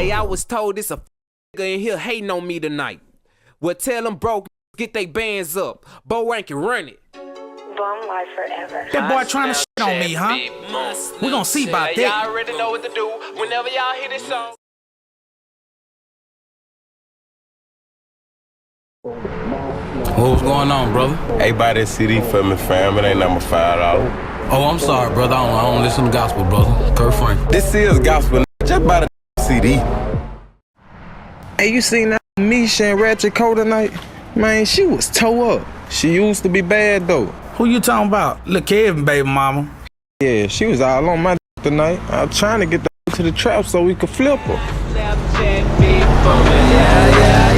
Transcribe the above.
Hey, I was told it's a nigga in here hating on me tonight. Well, tell them broke get they bands up. Bo Rank and run it. Bum life forever. That boy trying to shit on me, huh? We gonna see about that. Y'all already know what to do whenever y'all hear this song. What's going on, brother? Hey, buy that CD for me, fam. It ain't number $5. Oh, I'm sorry, brother. I don't listen to gospel, brother. Kurt Frank. This is gospel. Just buy the CD. Hey, you seen that Misha and Ratchet tonight? Man, she was toe up. She used to be bad, though. Who you talking about? Look, Kevin, baby mama. Yeah, she was all on my tonight. I was trying to get to the trap so we could flip her. Snapchat, big phone, yeah.